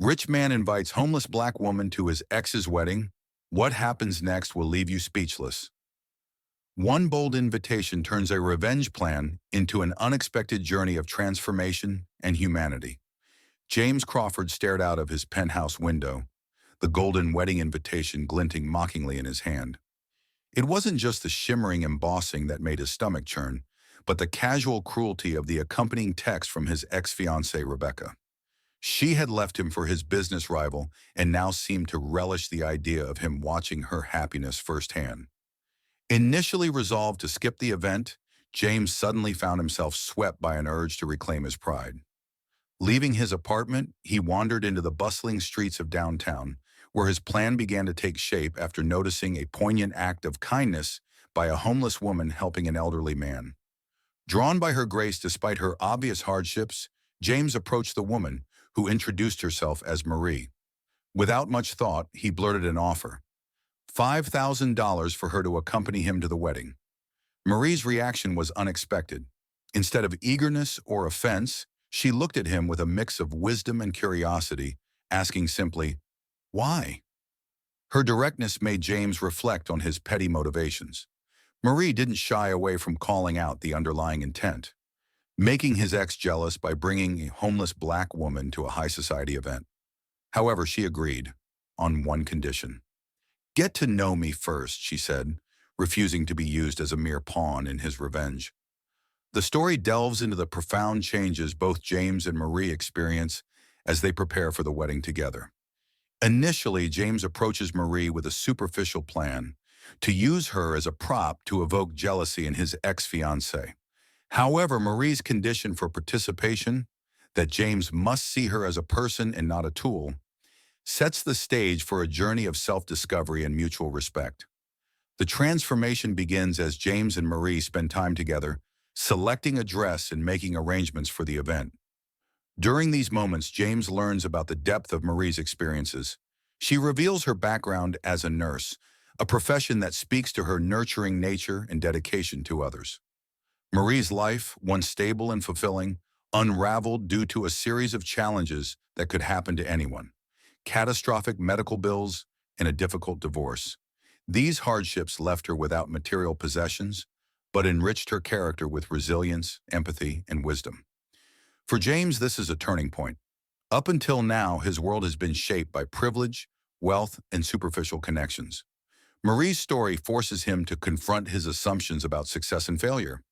Rich man invites homeless black woman to his ex's wedding. What happens next will leave you speechless. One bold invitation turns a revenge plan into an unexpected journey of transformation and humanity. James Crawford stared out of his penthouse window, the golden wedding invitation glinting mockingly in his hand. It wasn't just the shimmering embossing that made his stomach churn, but the casual cruelty of the accompanying text from his ex-fiancée Rebecca. She had left him for his business rival and now seemed to relish the idea of him watching her happiness firsthand. Initially resolved to skip the event, James suddenly found himself swept by an urge to reclaim his pride. Leaving his apartment, he wandered into the bustling streets of downtown, where his plan began to take shape after noticing a poignant act of kindness by a homeless woman helping an elderly man. Drawn by her grace despite her obvious hardships, James approached the woman, who introduced herself as Marie. Without much thought, he blurted an offer: $5,000 for her to accompany him to the wedding. Marie's reaction was unexpected. Instead of eagerness or offense, she looked at him with a mix of wisdom and curiosity, asking simply, "Why?" Her directness made James reflect on his petty motivations. Marie didn't shy away from calling out the underlying intent: making his ex jealous by bringing a homeless black woman to a high society event. However, she agreed, on one condition. "Get to know me first," she said, refusing to be used as a mere pawn in his revenge. The story delves into the profound changes both James and Marie experience as they prepare for the wedding together. Initially, James approaches Marie with a superficial plan to use her as a prop to evoke jealousy in his ex-fiancée. However, Marie's condition for participation, that James must see her as a person and not a tool, sets the stage for a journey of self-discovery and mutual respect. The transformation begins as James and Marie spend time together, selecting a dress and making arrangements for the event. During these moments, James learns about the depth of Marie's experiences. She reveals her background as a nurse, a profession that speaks to her nurturing nature and dedication to others. Marie's life, once stable and fulfilling, unraveled due to a series of challenges that could happen to anyone: catastrophic medical bills and a difficult divorce. These hardships left her without material possessions, but enriched her character with resilience, empathy, and wisdom. For James, this is a turning point. Up until now, his world has been shaped by privilege, wealth, and superficial connections. Marie's story forces him to confront his assumptions about success and failure.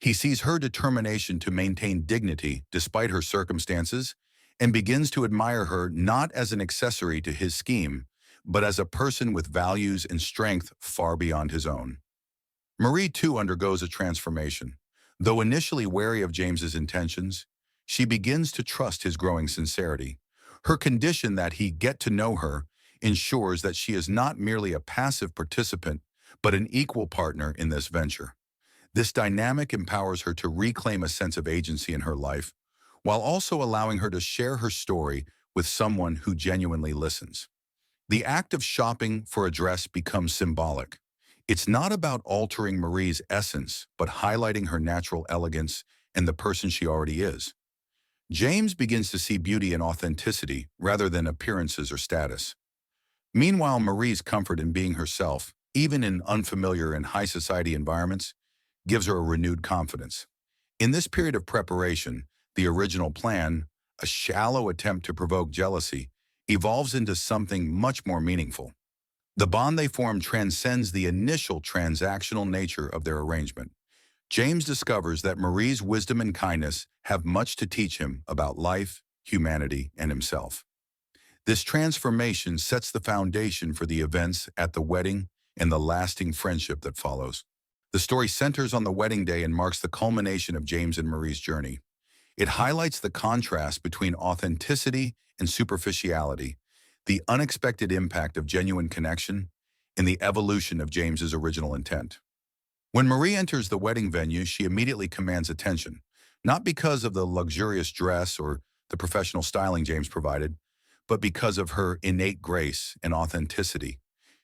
He sees her determination to maintain dignity despite her circumstances and begins to admire her not as an accessory to his scheme, but as a person with values and strength far beyond his own. Marie, too, undergoes a transformation. Though initially wary of James's intentions, she begins to trust his growing sincerity. Her condition that he get to know her ensures that she is not merely a passive participant, but an equal partner in this venture. This dynamic empowers her to reclaim a sense of agency in her life, while also allowing her to share her story with someone who genuinely listens. The act of shopping for a dress becomes symbolic. It's not about altering Marie's essence, but highlighting her natural elegance and the person she already is. James begins to see beauty in authenticity rather than appearances or status. Meanwhile, Marie's comfort in being herself, even in unfamiliar and high society environments, gives her a renewed confidence. In this period of preparation, the original plan, a shallow attempt to provoke jealousy, evolves into something much more meaningful. The bond they form transcends the initial transactional nature of their arrangement. James discovers that Marie's wisdom and kindness have much to teach him about life, humanity, and himself. This transformation sets the foundation for the events at the wedding and the lasting friendship that follows. The story centers on the wedding day and marks the culmination of James and Marie's journey. It highlights the contrast between authenticity and superficiality, the unexpected impact of genuine connection, and the evolution of James's original intent. When Marie enters the wedding venue, she immediately commands attention, not because of the luxurious dress or the professional styling James provided, but because of her innate grace and authenticity.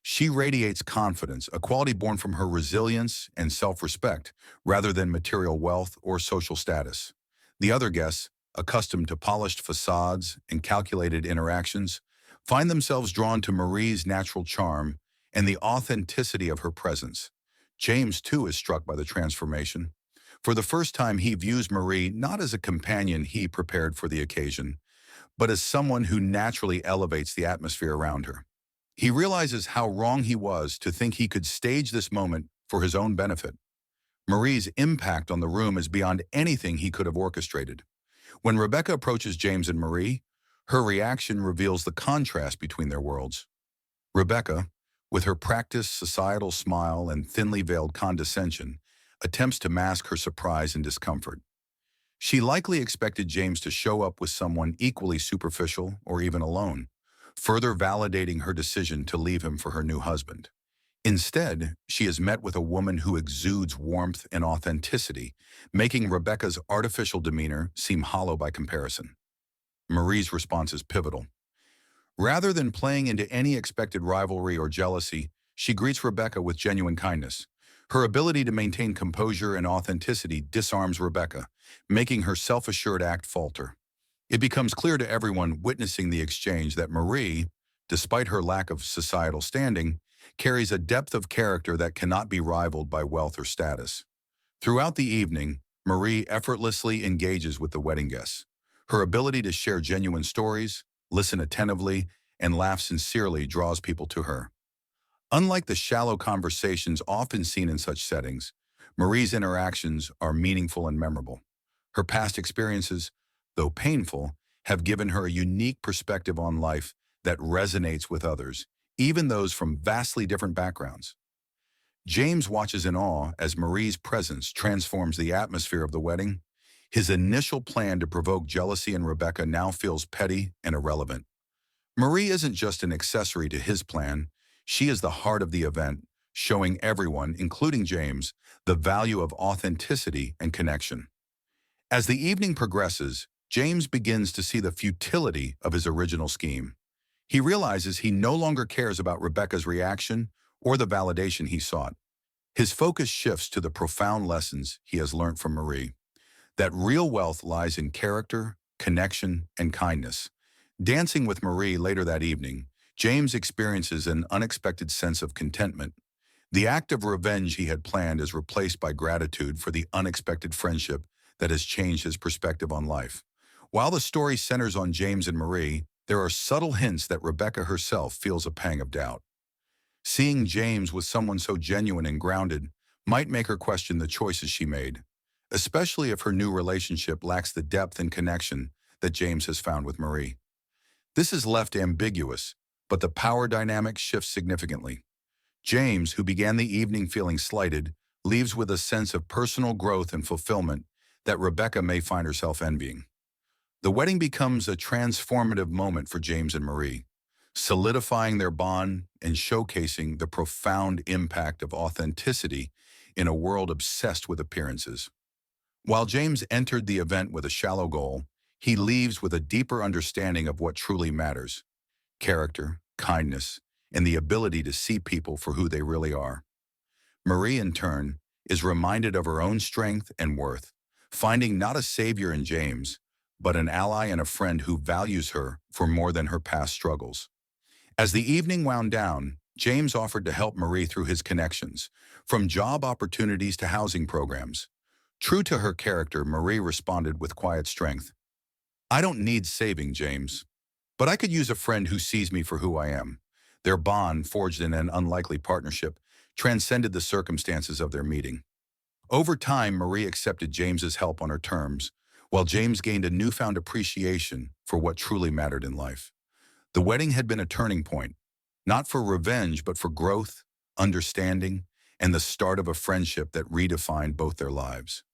She radiates confidence, a quality born from her resilience and self-respect, rather than material wealth or social status. The other guests, accustomed to polished facades and calculated interactions, find themselves drawn to Marie's natural charm and the authenticity of her presence. James, too, is struck by the transformation. For the first time, he views Marie not as a companion he prepared for the occasion, but as someone who naturally elevates the atmosphere around her. He realizes how wrong he was to think he could stage this moment for his own benefit. Marie's impact on the room is beyond anything he could have orchestrated. When Rebecca approaches James and Marie, her reaction reveals the contrast between their worlds. Rebecca, with her practiced societal smile and thinly veiled condescension, attempts to mask her surprise and discomfort. She likely expected James to show up with someone equally superficial or even alone, further validating her decision to leave him for her new husband. Instead, she is met with a woman who exudes warmth and authenticity, making Rebecca's artificial demeanor seem hollow by comparison. Marie's response is pivotal. Rather than playing into any expected rivalry or jealousy, she greets Rebecca with genuine kindness. Her ability to maintain composure and authenticity disarms Rebecca, making her self-assured act falter. It becomes clear to everyone witnessing the exchange that Marie, despite her lack of societal standing, carries a depth of character that cannot be rivaled by wealth or status. Throughout the evening, Marie effortlessly engages with the wedding guests. Her ability to share genuine stories, listen attentively, and laugh sincerely draws people to her. Unlike the shallow conversations often seen in such settings, Marie's interactions are meaningful and memorable. Her past experiences, though painful, have given her a unique perspective on life that resonates with others, even those from vastly different backgrounds. James watches in awe as Marie's presence transforms the atmosphere of the wedding. His initial plan to provoke jealousy in Rebecca now feels petty and irrelevant. Marie isn't just an accessory to his plan, she is the heart of the event, showing everyone, including James, the value of authenticity and connection. As the evening progresses, James begins to see the futility of his original scheme. He realizes he no longer cares about Rebecca's reaction or the validation he sought. His focus shifts to the profound lessons he has learned from Marie, that real wealth lies in character, connection, and kindness. Dancing with Marie later that evening, James experiences an unexpected sense of contentment. The act of revenge he had planned is replaced by gratitude for the unexpected friendship that has changed his perspective on life. While the story centers on James and Marie, there are subtle hints that Rebecca herself feels a pang of doubt. Seeing James with someone so genuine and grounded might make her question the choices she made, especially if her new relationship lacks the depth and connection that James has found with Marie. This is left ambiguous, but the power dynamic shifts significantly. James, who began the evening feeling slighted, leaves with a sense of personal growth and fulfillment that Rebecca may find herself envying. The wedding becomes a transformative moment for James and Marie, solidifying their bond and showcasing the profound impact of authenticity in a world obsessed with appearances. While James entered the event with a shallow goal, he leaves with a deeper understanding of what truly matters: character, kindness, and the ability to see people for who they really are. Marie, in turn, is reminded of her own strength and worth, finding not a savior in James, but an ally and a friend who values her for more than her past struggles. As the evening wound down, James offered to help Marie through his connections, from job opportunities to housing programs. True to her character, Marie responded with quiet strength. "I don't need saving, James, but I could use a friend who sees me for who I am." Their bond, forged in an unlikely partnership, transcended the circumstances of their meeting. Over time, Marie accepted James's help on her terms, while James gained a newfound appreciation for what truly mattered in life. The wedding had been a turning point, not for revenge, but for growth, understanding, and the start of a friendship that redefined both their lives.